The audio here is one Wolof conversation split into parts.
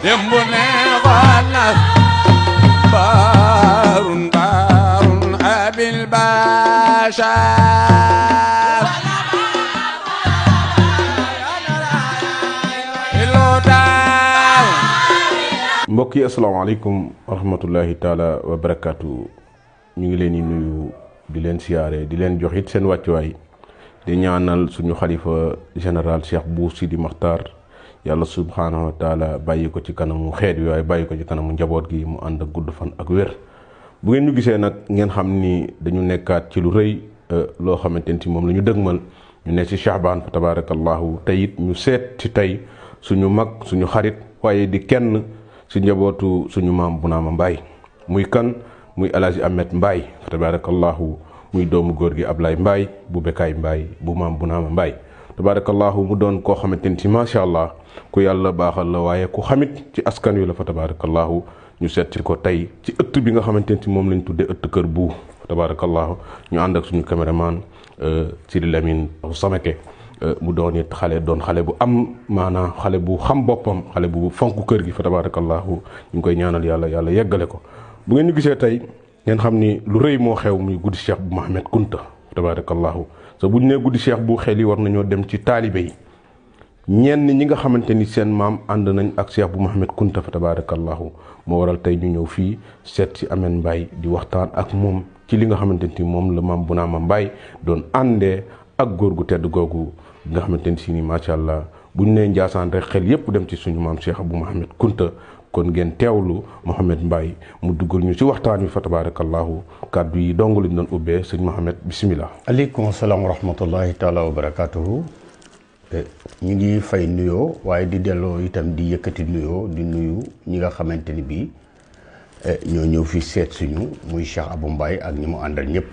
Dembo neexoona baarun abil bashar mbokk yi asalaamaaleykum wa rahmatullahi taala wa barakaatu ñu ngi leen di nuyu di leen siyaare di leen jox it seen wàccuwaay di ñaanal suñu xalifa général Cheikh Bou Sidi Makhtar yàlla subhaanahu wa taala bàyyi ko ci kanamu xeet wi waaye bàyyi ko ci kanamu njaboot gi mu ànd ak gudd fan ak wér. bu ngeen ñu gisee nag ngeen xam ni dañu nekkaat ci lu rëy loo xamante ni moom la ñu dëgmal ñu ne ci Shahbaan fa tabaarakallahu tey it ñu seet ci tey suñu mag suñu xarit waaye di kenn ci njabootu suñu maam Bounama Mbaye muy kan muy Alaaji Ahmed Mbaye fa tabaarakallahu muy doomu góor gi Ablaye Mbaye bu Bekaay Mbaye bu maam Bounama Mbaye tabaarakallahu mu doon koo xamante ni macha allah ku yàlla baaxal la waaye ku xamit ci askan wi la fa tabaarakallahu ñu seet ci ko tey ci ëtt bi nga xamante ni moom lañ tuddee ëtt kër bu fa tabaarakallahu ñu ànd ak suñu caméraman Sidi Lamine Samake mu doon it xale doon xale bu am maanaam xale bu xam boppam xale bu fonk kër gi fa tabaarakallahu ñu ngi koy ñaanal yàlla yeggale ko. bu ngeen ñu gisee tey ngeen xam ni lu rëy moo xew muy guddi Cheikh bu Mouhamed Kunta fa tabaarakallahu sa bu ñu nee guddi Cheikh bu xel yi war nañoo dem ci taalibe yi ñenn ñi nga xamante ni seen maam ànd nañ ak Cheikh bu Mouhamed Kunta fa tabaarakallahu moo waral tey ñu ñëw fii seet si Ahmed Mbaye di waxtaan ak moom ci li nga xamante ni moom la maam Bounama Mbaye doon àndee ak góor gu tedd googu nga xamante ni si ni macha allah bu ñu nee Njaasaan rek xel yépp dem ci suñu maam Cheikh bu Mouhamed Kunta kon ngeen teewlu Mouhamed Mbaye mu duggal ñu ci waxtaan wi fa tabaarakallahu kàddu yi dong lañ doon ubbee sëñ Mouhamed bisimilah. aleykum salaam wa rahmatullahi taala wa barakaatuhu. ñu ngi fay nuyoo waaye di delloo itam di yëkkati nuyoo di nuyu ñi nga xamante ni bii ñoo ñëw fi seet suñu muy Cheikh Abou Mbaye ak ñi mu àndal ñëpp.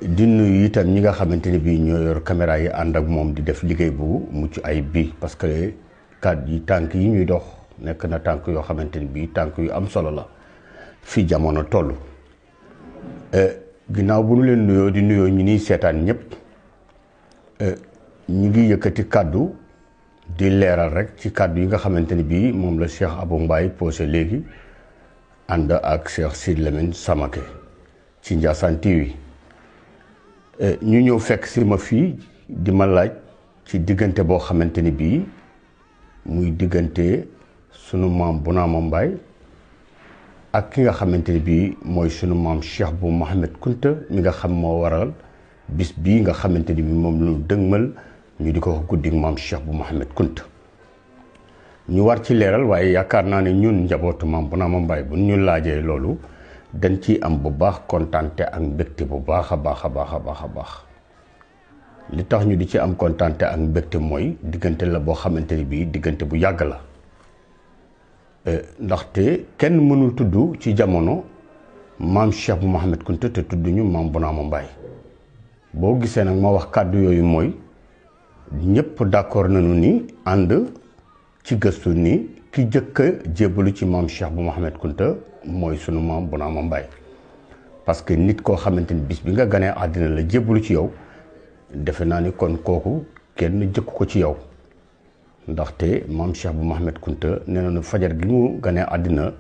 di nuyu itam ñi nga xamante ni bii ñoo yor caméra yi ànd ak moom di def liggéey bu mucc ayib bi parce que kàddu yi tànk yi ñuy dox nekk na tànk yoo xamante ni bii tànk yu am solo la fi jamono toll. ginnaaw bu ñu leen nuyoo di nuyoo ñi niy seetaan ñëpp ñu ngi yëkkati kàddu di leeral rek ci kàddu yi nga xamante ni bii moom la Cheikh Abou Mbaye posé léegi ànd ak Cheikh Sidi Lamine Samake ci Ndiassane TV. ñu ñëw fekk si ma fii di ma laaj ci diggante boo xamante ni bii muy diggante sunu maam Bounama Mbaye ak ki nga xamante ni bii mooy sunu maam Cheikh bu Mouhamed Kunta mi nga xam moo waral bis bii nga xamante ni bii moom lu dëgmal ñu di ko wax guddi maam Cheikh bu Mouhamed Kunta ñu war ci leeral waaye yaakaar naa ne ñun njabootu maam Bounama Mbaye bu ñu laajee loolu dañ ci am bu baax kontante ak mbégte bu baax a baax a baax a baax a baax li tax ñu di ci am kontante ak mbégte mooy diggante la boo xamante ni bii diggante bu yàgg la ndaxte kenn mënul tudd ci jamono maam Cheikh bu Mouhamed Kunta te tudd ñu maam Bounama Mbaye boo gisee nag ma wax kàddu yooyu mooy ñëpp d'accord nañu ni ànd ci gëstu ni ki jëkk a jébbalu ci maam Cheikh bu Mouhamed Kunta mooy sunu maam Bounama Mbaye parce que nit koo xamante ni bis bi nga ganee àddina la jébbalu ci yow defe naa ni kon kooku kenn jëkku ko ci yow ndaxte maam Cheikh bu Mouhamed Kunta nee na fajar gi mu ganee àddina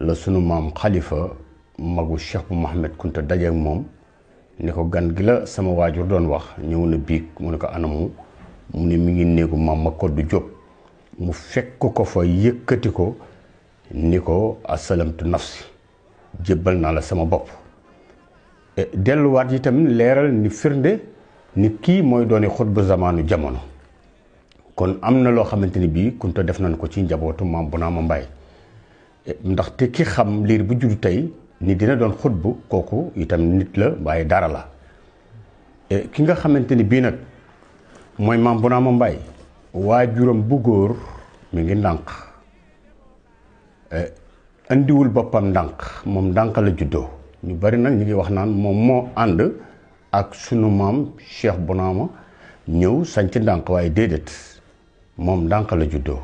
la sunu maam xalifa magu Cheikh bu Mouhamed Kunta dajeek moom ni ko gan gi la sama waajur doon wax ñëw na biig mu ne ko anamu mu ne mi ngi néegu maam ma koddu Jóob mu fekk ko fa yëkkati ko ni ko asalamtu nafsi jébbal naa la sama bopp delluwaat yi tamit leeral ni firnde ni kii mooy dooni xutbu zamaanu jamono kon am na loo xamante ni bii Kunta def nañ ko ci njabootu maam Bounama Mbaye ndaxte ki xam liir bu juddu tey ni dina doon xutbu kooku itam nit la waaye dara la ki nga xamante ni bii nag mooy maam Bounama Mbaye waajuram bu góor mi ngi ndànk andiwul boppam ndànk moom ndànk la juddoo ñu bari nag ñu ngi wax naan moom moo ànd ak sunu maam Cheikh Bounama ñëw sanc ndànk waaye déedéet moom ndànk la juddoo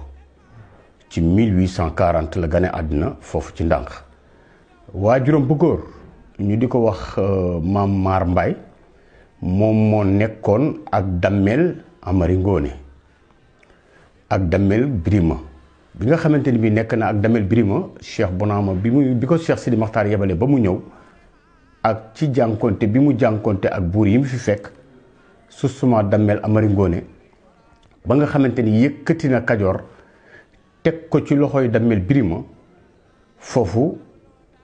ci 1840 la gane àddina foofu ci ndànk waajuram bu góor ñu di ko wax maam Maar Mbaye moom moo nekkoon ak Dammeel Amari Ngoone ak Damel Birima bi nga xamante ni bii nekk na ak Damel Birima Cheikh Bounama bi ko Cheikh Sidi Maxtaar yebale ba mu ñëw ak ci jànkonte bi mu jànkonte ak buur yi mu fi fekk susuma Damel Amari Ngoone ba nga xamante ni yëkkati na Kajoor teg ko ci loxoy Damel Birima foofu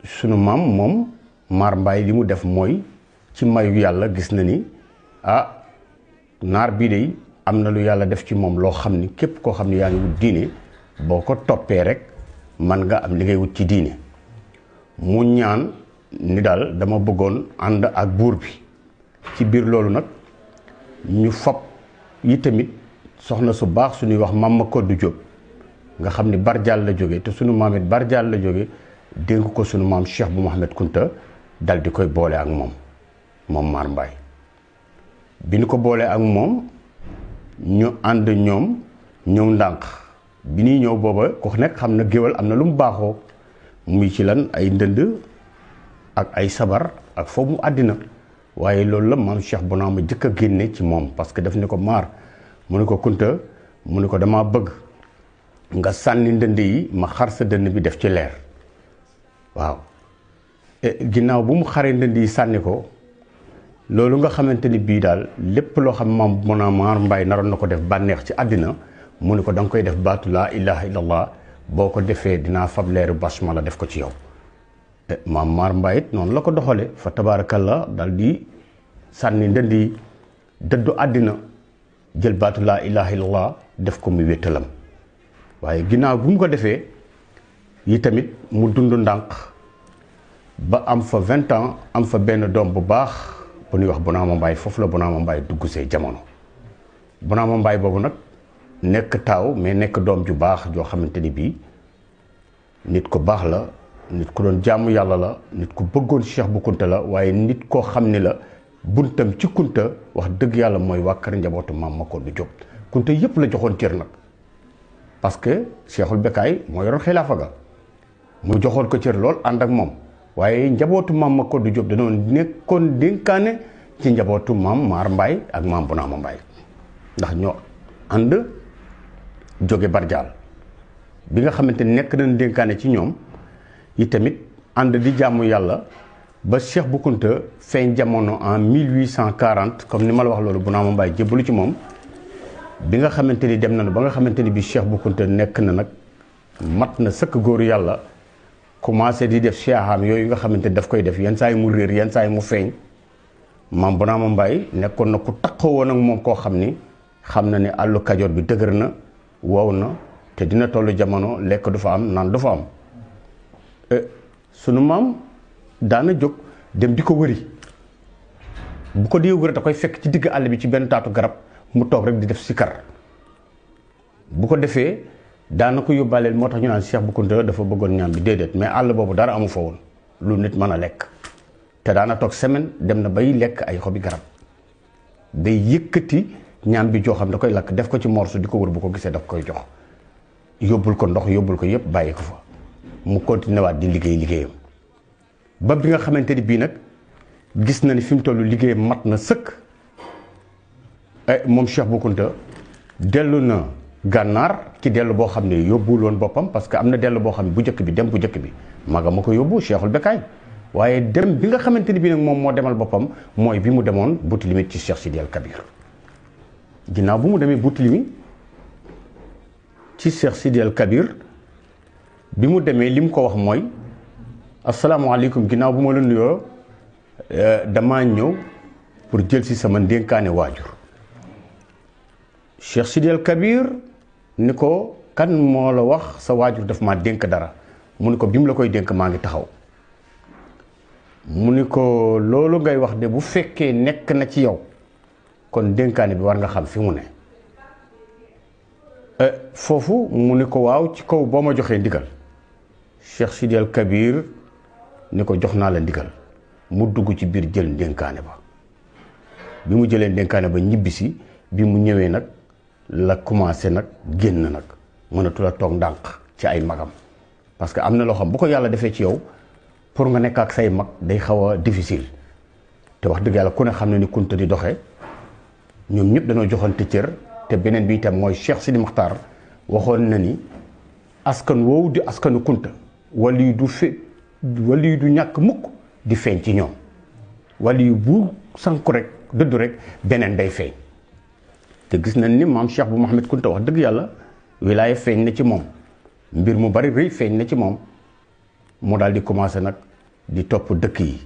sunu maam moom Maar Mbaay li mu def mooy ci mayu yàlla gis na ni naar bii de am na lu yàlla def ci moom loo xam ni képp koo xam ne yaa ngi wut diine boo ko toppee rek man nga am li ngay wut ci diine mu ñaan ni daal dama bëggoon ànd ak buur bi ci biir loolu nag ñu fab yi tamit soxna su baax suñuy wax Mama Koddu Jóob nga xam ni Barjaal la jóge te sunu maam it Barjaal la jóge dénk ko sunu maam Cheikh bu Mouhamed Kunta dal di koy boole ak moom Maar Mbaay bi ñu ko boolee ak moom ñu ànd ñoom ñëw ndànk bi ñuy ñëw booba ku nekk xam na géwal am na lu mu baaxoo muy ci lan ay ndënd ak ay sabar ak foofu mu àddina waaye loolu la maam Cheikh Bounama jëkk a génne ci moom parce que daf ni ko maar mu ne ko Kunta mu ne ko dama bëgg nga sànni ndënd yi ma xar sa dënn bi def ci leer waaw ginnaaw bu mu xaree ndënd yi sànni ko loolu nga xamante ni bii daal lépp loo xam maam Maar Mbaay naroon na ko def bànneex ci àddina mu ne ko da nga koy def baatu laa ilaha illallah boo ko defee dinaa fab leeru basmala def ko ci yow maam Maar Mbaay it noonu la ko doxale fa tabarakallah dal di sànni ndënd yi dëddu àddina jël baatu laa ilaha illallah def ko muy wéttalam waaye ginnaaw bu mu ko defee yi tamit mu dund ndànk ba am fa 20 ans am fa benn doom bu baax bu ñuy wax Bounama Mbaay foofu la Bounama Mbaay dugg see jamono Bounama Mbaay boobu nag nekk taaw mais nekk doom ju baax joo xamante ni bii nit ku baax la nit ku doon jaamu yàlla la nit ku bëggoon Cheikh bu Kunta la waaye nit koo xam ni la buntam ci Kunta wax dëgg yàlla mooy waa kër njabootu maam Makoddu Jóob Kunta yëpp la joxoon cër nag parce que Cheikhul Bekaay moo yoroon xilaafa ga mu joxoon ko cër lool ànd ak moom waaye njabootu maam Makoddu Jóob dañoo nekkoon dénkaane ci njabootu maam Maar Mbaay ak maam Bounama Mbaay ndax ñoo ànd jóge Barjaal bi nga xamante ni nekk nañ dénkaane ci ñoom yi tamit ànd di jàmm yàlla ba Cheikh bu Kunta feeñ jamono en 1840 comme ni ma la wax loolu Bounama Mbaay jébbalu ci moom bi nga xamante ni dem nañu ba nga xamante ni bi Cheikh bu Kunta nekk na nag mat na sëkk góoru yàlla commencé di def siyaxaam yooyu nga xamante ni daf koy def yenn saa yi mu réer yenn saa yi mu feeñ maam Bounama Mbaay nekkoon na ku takkoo woon ak moom koo xam ni xam na ne àllu Kajoor bi dëgër na wow na te dina tollu jamono lekk du fa am naan du fa am sunu maam daana jóg dem di ko wëri bu ko dee wëri da koy fekk ci digg àll bi ci benn taatu garab mu toog rek di def sikar bu ko defee daana ko yóbbaaleel moo tax ñu naan Cheikh bu Kunta dafa bëggoon ñaam bi déedéet mais àll boobu dara amu fa woon lu nit mën a lekk te daana toog semaine dem na bay lekk ay xobi garab day yëkkati ñaam bi joo xam da koy lakk def ko ci morso di ko wër bu ko gisee daf koy jox yóbbul ko ndox yóbbul ko yëpp bàyyi ko fa mu continué waat di liggéeyam ba bi nga xamante ni bii nag gis na ni fi mu toll liggéeyam mat na sëkk moom Cheikh bu Kunta dellu na gànnaar ci dellu boo xam ne yóbbuwul woon boppam parce que am na dellu boo xam ne bu njëkk bi dem bu njëkk bi maga ma ko yóbbu Cheikhul Bekaay waaye dem bi nga xamante ni bii nag moom moo demal boppam mooy bi mu demoon Boutilimit ci Cheikh Sidi El Kabir ginnaaw bu mu demee Boutilimit ci Cheikh Sidi El Kabir bi mu demee li mu ko wax mooy asalaamaaleykum ginnaaw bu ma la nuyoo damaa ñëw pour jël si sama ndénkaane waajur Cheikh Sidi El Kabir ni ko kan moo la wax sa waajur daf ma dénk dara mu ni ko bi mu la koy dénk maa ngi taxaw mu ni ko loolu ngay wax de bu fekkee nekk na ci yow kon dénkaane bi war nga xam fi mu ne foofu mu ni ko waaw ci kaw boo ma joxee ndigal Cheikh Sidi El Kabir ni ko jox naa la ndigal mu dugg ci biir jël ndénkaane ba bi mu jëlee ndénkaane ba ñibbisi bi mu ñëwee nag la commencé nag génn nag mënatu la toog ndànk ci ay magam parce que am na loo xam bu ko yàlla defee ci yow pour nga nekk ak say mag day xaw a difficile te wax dëgg yàlla ku ne xam ne ni Kunta di doxee ñoom ñëpp dañoo joxante cër te beneen bi itam mooy Cheikh Sidi Maxtaar waxoon na ni askan woowu di askanu Kunta wali yu du ñàkk mukk di feeñ ci ñoom wali yu bu sanku rek dëddu rek beneen day feeñ te gis nañ ni maam Cheikh bu Mouhamed Kunta wax dëgg yàlla wilaaya feeñ na ci moom mbir mu bari rëy feeñ na ci moom mu daal di commencé nag di topp dëkk yi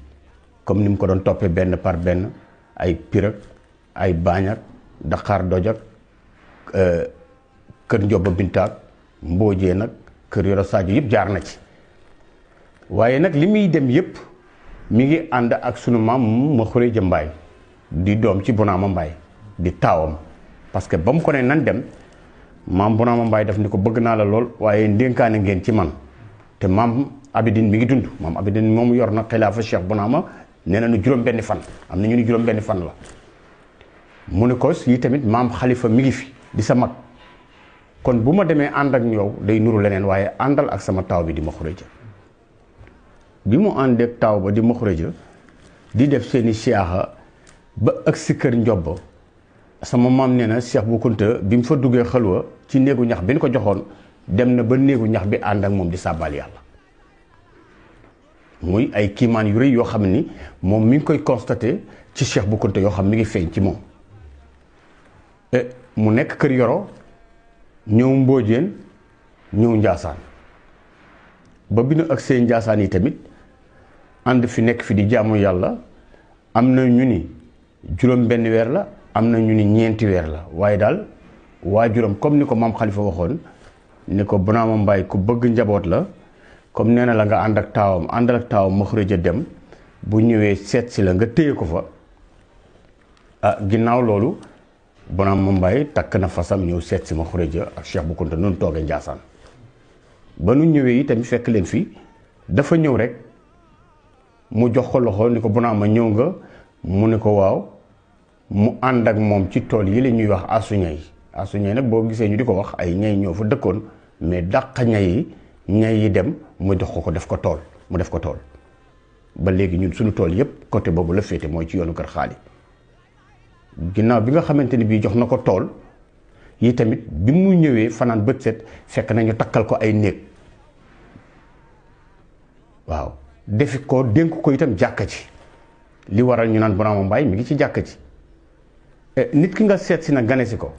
comme ni mu ko doon toppee benn par benn ay Pirak ay Baañak Dakar Dojak kër Njoba Bintaak Mboojee nag kër Yoro Sadio yëpp jaar na ci waaye nag li muy dem yëpp mi ngi ànd ak sunu maam ma Xureja Mbaay di doom ci Bonaama Mbaay di taawam parce que ba mu ko ne nan dem maam Bonaama Mbaay daf ni ko bëgg naa la lool waaye ndénkaane ngeen ci man te maam Abidine mi ngi dund maam Abidine moom yor na xilaafa Cheikh Bonaama nee na nu juróom-benni fan am na ñu ni juróom-benni fan la mu ne ko yi tamit maam Xalifa mi ngi fi di sa mag kon bu ma demee ànd ak yow day nuru leneen waaye àndal ak sama taaw bi di ma Xureja bi mu àndeek taaw ba di ma Xureja di def seeni siyaaxa ba ak si kër Njoba sama maam nee na Cheikh bu Kunta bi mu fa duggee xalwa ci néegu ñax bi ñu ko joxoon dem na ba néegu ñax bi ànd ak moom di sàbbal yàlla muy ay kiimaan yu rëy yoo xam ni moom mi ngi koy constaté ci Cheikh bu Kunta yoo xam mi ngi feeñ ci moom mu nekk kër Yoro ñëw Mboojeen ñëw Njaasaan ba bi nu ak seen Njaasaan yi tamit ànd fi nekk fi di jaamu yàlla am na ñu ni juróom benn weer la am na ñu ni ñeenti weer la waaye daal waajuram comme ni ko maam Xalifa waxoon ni ko Bonaama Mbaay ku bëgg njaboot la comme nee na la nga ànd ak taawam àndal ak taawam ma Xureja dem bu ñëwee seet si la nga téye ko fa ginnaaw loolu Bonaama Mbaay takk na fasam ñëw seet si ma Xureja ak Cheikh bu Kunta noonu toogee Njaasaan ba nu ñëwee yi tamit fekk leen fii dafa ñëw rek mu jox ko loxo ni ko Bonaama ñëw nga mu ne ko waaw mu ànd ak moom ci tool yi la ñuy wax asuñay nag boo gisee ñu di ko wax ay ñay ñoo fa dëkkoon mais dàq ñay yi dem mu jox ko def ko tool mu def ko tool ba léegi ñun suñu tool yépp côté boobu la féete mooy ci yoonu kër Xaali ginnaaw bi nga xamante ni bii jox na ko tool yi tamit bi mu ñëwee fanaan bët set fekk nañu takkal ko ay néeg waaw defi ko dénk ko itam jàkka ci li waral ñu naan Bonaama Mbaay mi ngi ci jàkka ci nit ki nga seet si na gane si ko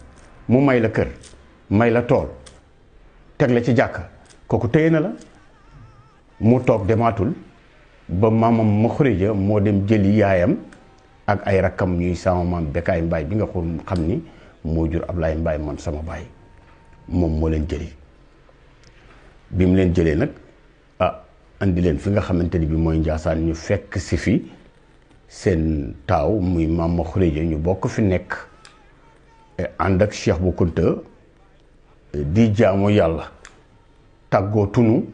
mu may la kër may la tool teg la ci jàkka kooku téye na la mu toog demaatul ba maamam ma Xureja moo dem jëli yaayam ak ay rakkam ñuy sama maam Bekaay Mbaay bi nga xam ni moo jur Ablaay Mbaay man sama baay moom moo leen jëli bi mu leen jëlee nag andi leen fi nga xamante ni bi mooy Njaasaan ñu fekk si fi seen taaw muy maam ma Xureja ñu bokk fi nekk ànd ak Cheikh bu Kunta di jaamu yàlla tàggoo tunu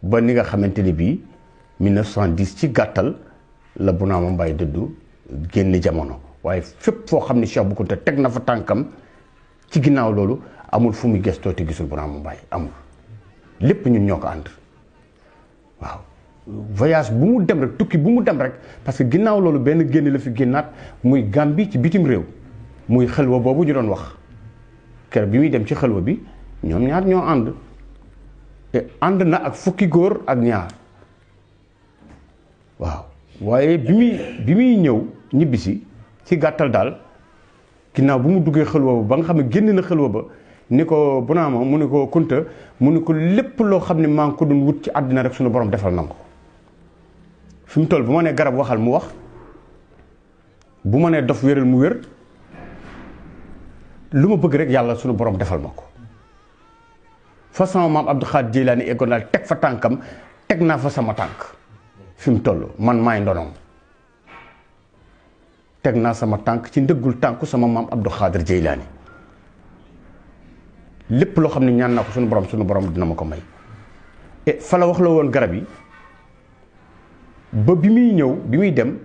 ba ni nga xamante ni bii 1910 ci gàttal la Bonaama Mbaay dëddu génn jamono waaye fépp foo xam ne Cheikh bu Kunta teg na fa tànkam ci ginnaaw loolu amul fu muy gestoo te gisul Bonaama Mbaay amul lépp ñun ñoo ko ànd waaw voyage bu mu dem rek tukki bu mu dem rek parce que ginnaaw loolu benn génn la fi génnaat muy Gàmbi ci bitim réew muy xelwa boobu ñu doon wax kër bi muy dem ci xelwa bi ñoom ñaar ñoo ànd te ànd na ak fukki góor ak ñaar waaw waaye bi muy ñëw ñibbisi ci gàttal daal ginnaaw bu mu duggee xelwa ba nga xam ne génn na xelwa ba ni ko Bonaama mu ne ko Kunta mu ne ko lépp loo xam ne maa ngi ko doon wut ci àddina rek suñu borom defal na ko fi mu toll bu ma nee garab waxal mu wax bu ma nee dof wéral mu wér lu ma bëgg rek yàlla suñu borom defal ma ko fa sama maam Abdou Khadir Jeylaani eggoon daal teg fa tànkam teg naa fa sama tànk fi mu toll man maay ndonoom teg naa sama tànk ci ndëggul tànku sama maam Abdou Khadir Jeylaani lépp loo xam ne ñaan naa ko suñu borom dina ma ko may fa la wax la woon garab yi ba bi muy ñëw bi muy dem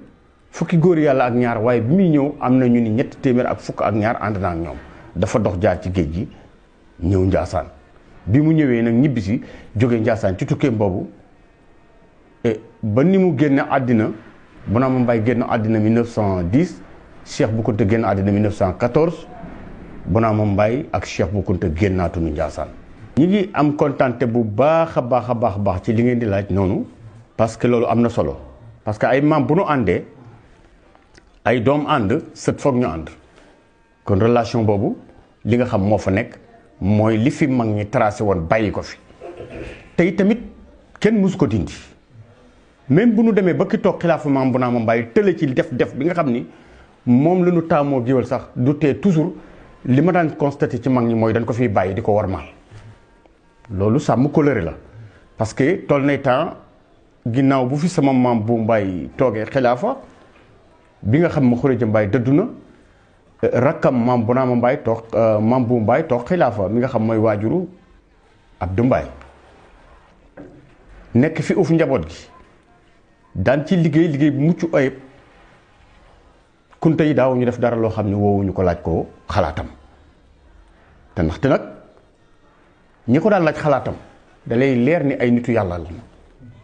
fukki góor yàlla ak ñaar waaye bi muy ñëw am na ñu ni 300 ak fukk ak ñaar ànd naa ak ñoom dafa dox jaar ci géej gi ñëw Njaasaan bi mu ñëwee nag ñibbisi jóge Njaasaan ci tukkeem boobu ba ni mu génne àddina Bonaama Mbaay génn àddina 1910 Cheikh bu Kunta génn àddina 1914 Bonaama Mbaye ak Cheikh Bou Kounta génnaatuñu Ndiassane. ñi ngi am kontante bu baax a baax ci li ngeen di laaj noonu parce que loolu am na solo parce que ay maam bu nu àndee ay doom ànd sët foog ñu ànd kon relation boobu li nga xam moo fa nekk mooy li fi mag ñi tracé woon bàyyi ko fi tey tamit kenn mësu ko dindi même bu nu demee ba ki toog xilaafu maam Bonaama Mbaye tële ci def bi nga xam ni moom la ñu taamoo géwél sax du tee toujours li ma daan constaté ci mag ñi mooy dañ ko fiy bàyyi di ko warmaal loolu sàmm coloré la parce que toll nay temps ginnaaw bu fi sama maam bu Mbaye toogee xilaafa bi nga xam ma Xureja Mbaye dëddu na rakkam maam Bonaama Mbaye toog maam bu Mbaye toog xilaafa mi nga xam mooy waajuru Abdou Mbaye nekk fi uf njaboot gi daan ci liggéey bu mucc ayib kunta yi daaw ñu def dara loo xam ne woowuñu ko laaj ko xalaatam te ndaxte nag ñi ko daan laaj xalaatam da lay leer ni ay nitu yàlla la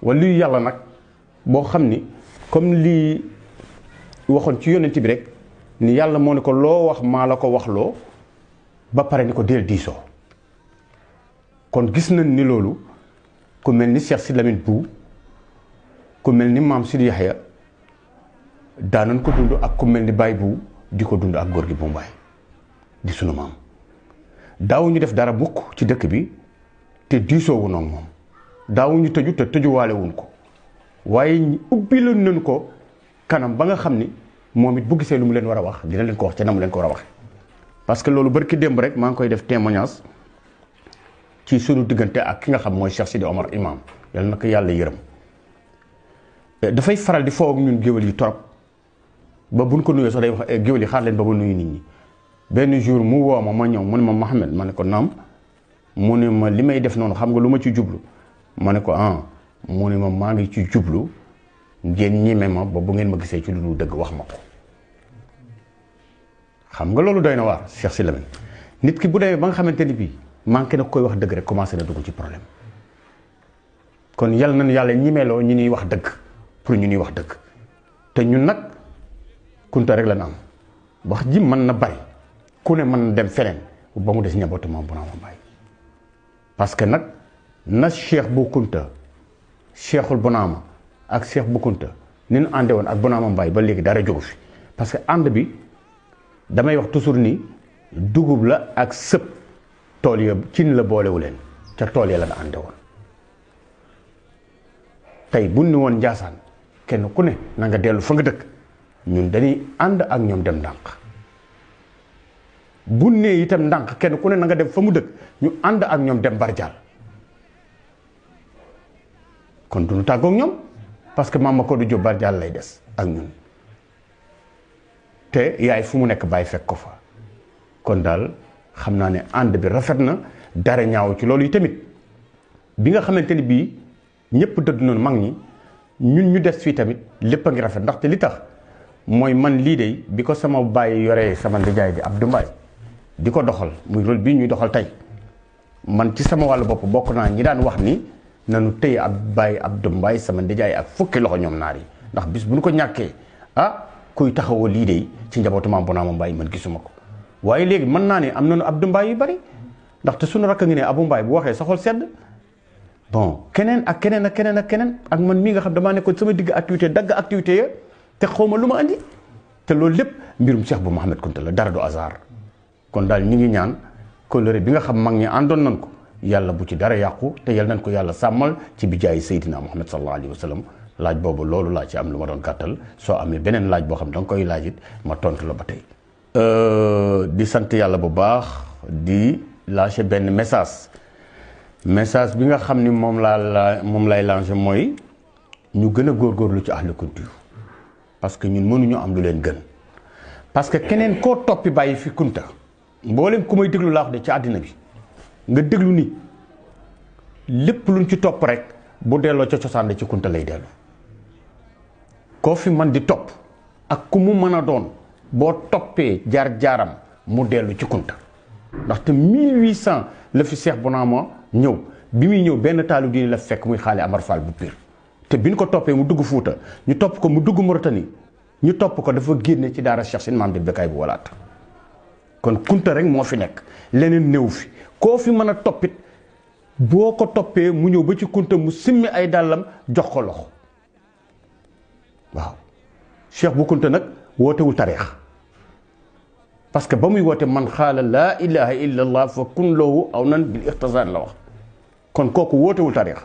wala luy yàlla nag boo xam ni comme lii waxoon ci yonent bi rek ni yàlla moo ne ko loo wax maa la ko waxloo ba pare ni ko del diisoo kon gis nañ ni loolu ku mel ni Cheikh Sidy Lamine Bou ku mel ni maam Sidi Yaxya daanañ ko dund ak ku mel ni Baye Bou di ko dund ak góor gi bu Mbaye di sunu maam daawuñu def dara mukk ci dëkk bi te diisoowu noonu moom daawuñu tëju te tëjuwaalewuñ ko waaye ubbiloon nañ ko kanam ba nga xam ni moom it bu gisee lu mu leen war a wax dina leen ko wax ca na mu leen ko war a wax parce que loolu barki démb rek maa ngi koy def témoignage ci sunu diggante ak ki nga xam mooy Cheikh Sidi Omar Imam yàlla na ko yàlla yërëm dafay faral di foo ak ñun géwél yi torop ba buñ ko nuyoo sax day wax géwél yi xaar leen ba ba nuyu nit ñi benn jour mu woo ma ñëw mu ne ma Mohamed ma ne ko naam mu ne ma li may def noonu xam nga lu ma ci jublu ma ne ko mu ne ma maa ngi ci jublu ngeen ñeme ma ba bu ngeen ma gisee ci lu dul dëgg wax ma ko xam nga loolu doy na waar Cheikh Sidy Lamine nit ki bu demee ba nga xamante ni bii manqué na koy wax dëgg rek commencé na dugg ci problème kon yal nañu yàlla ñimeeloo ñu ñuy wax dëgg pour ñu ñuy wax dëgg te ñun nag kunta rek la na am wax ji mën na bari ku ne mën na dem feneen ba mu des njabootu maam Bonaama Mbaye parce que nag na Cheikh Bou Kounta Cheikhul Bonaama ak Cheikh Bou Kounta ni ñu ànde woon ak Bonaama Mbaye ba léegi dara jógu fi parce que ànd bi damay wax toujours ni dugub la ak sëb tool ya cin la boolewu leen ca tool ya la ànde woon tey bu ni woon Ndiassane kenn ku ne na nga dellu fa nga dëkk ñun dañuy ànd ak ñoom dem ndànk bu nee itam ndànk kenn ku ne na nga dem fa mu dëkk ñu ànd ak ñoom dem barjaal kon du ñu tàggoog ñoom parce que Mama Kodou Diop barjaal lay des ak ñun te yaay fu mu nekk bàyyi fekk ko fa kon daal xam naa ne ànd bi rafet na dara ñaaw ci loolu yi tamit bi nga xamante ni bii ñëpp dëdd noonu mag ñi ñun ñu des fii tamit lépp a ngi rafet ndaxte li tax mooy man lii de bi ko sama bàyyi yoree sama ndijaay di Abdou Mbaye di ko doxal muy rôle bii ñuy doxal tey man ci sama wàllu bopp bokk naa ñi daan wax ni nanu tëye ab bàyyi Abdou Mbaye sama ndijaay ak fukki loxo ñoom naar yi ndax bis bu ñu ko ñàkkee kuy taxawoo lii de ci njabootu maam Bonaama Mbaye man gisuma ko waaye léegi mën naa ne am nañu Abdou Mbaye yu bari ndaxte suñu rakk ngi ne Abou Mbaye bu waxee sa xol sedd bon keneen ak keneen ak keneen ak keneen ak man mii nga xam damaa nekkoon sama digg activité dagg activité ya te xaw ma lu ma andi te loolu lépp mbirum Cheikh Bou Mouhamed Kounta la dara du hasard kon daal ñi ngi ñaan kóllëre bi nga xam mag ñi àndoon nañ ko yàlla bu ci dara yàqu te yal nañ ko yàlla sàmmal ci bijaayi Seydina Muhammad sallallahu alayhi wa sallam laaj boobu loolu laa ci am lu ma doon gàttal soo amee beneen laaj boo xam da nga koy laaj it ma tontu la ba tey. di sant yàlla bu baax di lâcher benn message bi nga xam ni moom lay lancer mooy ñu gën a góorgóorlu ci ahlu kunti parce que ñun mënuñu am lu leen gën parce que keneen koo toppi bàyyi fi kunta mboolem ku may déglu laa wax de ci àddina bi nga déglu ni lépp luñ ci topp rek bu delloo ca cosaan de ci kunta lay dellu koo fi man di topp ak ku mu mën a doon boo toppee jaar-jaaram mu dellu ci kunta ndaxte 1800 la fi Cheikh Bonaama ñëw bi muy ñëw benn taalu diine la fekk muy xaale Amar Fall bu Pire te bi ñu ko toppee mu dugg Fuuta ñu topp ko mu dugg Mauritanie ñu topp ko dafa génne ci daara Cheikh Sine Maam di Bekkaay bu Walaat kon kunta rek moo fi nekk leneen néew fi koo fi mën a toppit boo ko toppee mu ñëw ba ci kunta mu simmi ay dàllam jox ko loxo waaw Cheikh bu Kunta nag wootewul tariix parce que ba muy woote man xaala laa ilaha illa allah fa kun lahu aw nan bil ixtisaan la wax kon kooku wootewul tariix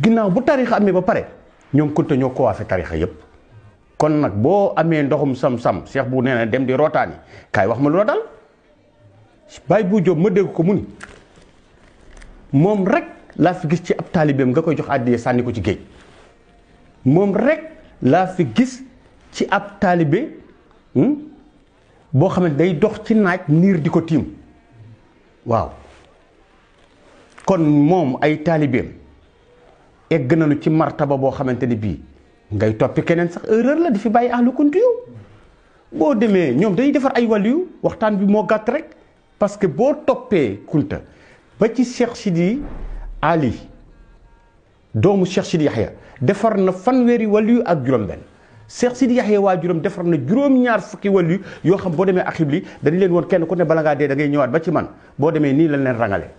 ginnaaw bu tariix amee ba pare ñoom Kunta ñoo ko waafe tariixa yépp kon nag boo amee ndoxum sam-sam Cheikh bu nee na dem di rootaani kaay wax ma lu la dal Baye bu Jóob ma dégg ko mu ni moom rek laa fi gis ci ab taalibeem nga koy jox àddiya sànni ko ci géej moom rek laa fi gis ci ab taalibe boo xam ne day dox ci naaj niir di ko tiim waaw kon moom ay taalibeem egg nañu ci martaba boo xamante ni bii ngay toppi keneen sax erreur la di fi bàyyi ahlu kunti yu boo demee ñoom dañuy defar ay waliyu waxtaan bi moo gàtt rek parce que boo toppee kunta ba ci Cheikh Sidi Ali doomu Cheikh Sidi Yaxya defar na fanweeri waliyu ak juróom-benn Cheikh Sidi Yaxya waajuram defar na juróom-ñaar fukki waliyu yoo xam boo demee Axibli dañu leen woon kenn ku ne bala ngaa dee da ngay ñëwaat ba ci man boo demee nii lañ leen rangale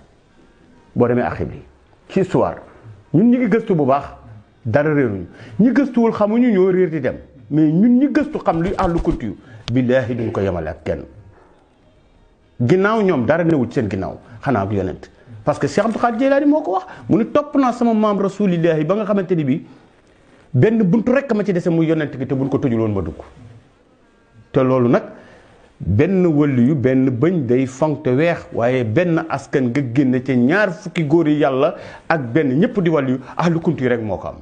boo demee Axibli ci histoire ñun ñi ngi gëstu bu baax dara réeruñu ñi gëstuwul xamuñu ñoo réer di dem mais ñun ñi gëstu xam luy ahlu kunti yu billaahi duñ ko yemale ak kenn ginnaaw ñoom dara newul seen ginnaaw xanaa ak yonent parce que Cheikh Abdou Khadir Jeylaani moo ko wax mu ni topp naa sama maam rasulillahi ba nga xamante ni bii benn buntu rek ma ci dese muy yonent gi te buñ ko tëjuloon ma dugg te loolu nag benn wëllu yu benn bëñ day fonk te weex waaye benn askan nga génn ci ñaar fukki góor yi yàlla ak benn ñëpp di wàllu yu ahlu kunti yi rek moo ko am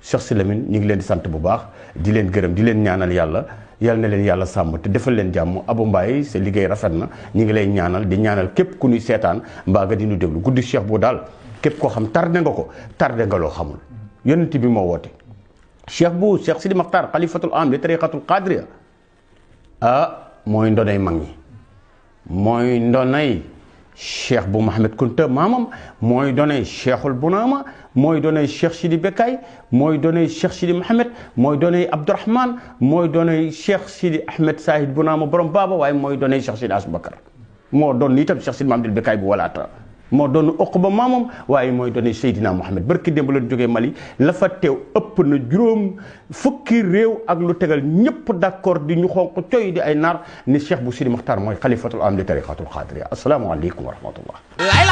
Cheikh Sy Lamine ñu ngi leen di sant bu baax di leen gërëm di leen ñaanal yàlla yal na leen yàlla sàmm te defal leen jàmm Abou Mbaye sa liggéey rafet na ñu ngi lay ñaanal di ñaanal képp ku ñuy seetaan mbaa nga di ñu déglu guddi Cheikh bu daal képp koo xam tardé nga ko tardé nga loo xamul yonent bi moo woote Cheikh bu Cheikh Sidi Maxtaar xalifatul am li tariqatul qadriya mooy ndonay mag ñi mooy ndonay cheikh bu Mohamed Kunta maamam mooy donay cheikhul Bunaama mooy donay cheikh Sidi Bekkaay mooy donay cheikh Sidi Mohamed mooy donay Abdourahman mooy donay cheikh Sidi Ahmed Sahid Bunaama borom baaba waaye mooy donay cheikh Sidi Asbakar moo doon itam cheikh Sidi Mahamadul Bekkaay bu walaata moo doon Uqba maamam waaye mooy donay Seydina Mohamed barki démb leen jógee Mali la fa teew ëpp na juróom fukki réew ak lu tegal ñëpp d'accord di ñu xonq coy di ay naar ni cheikh bu Sidi Maxtaar mooy xalifatul am li tariqatul xaadiriya asalaamaaleykum wa rahmatullah lay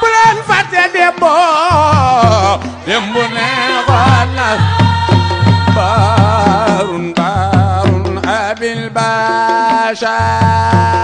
bu leen fàtte démb neexoon na baarun abil baasha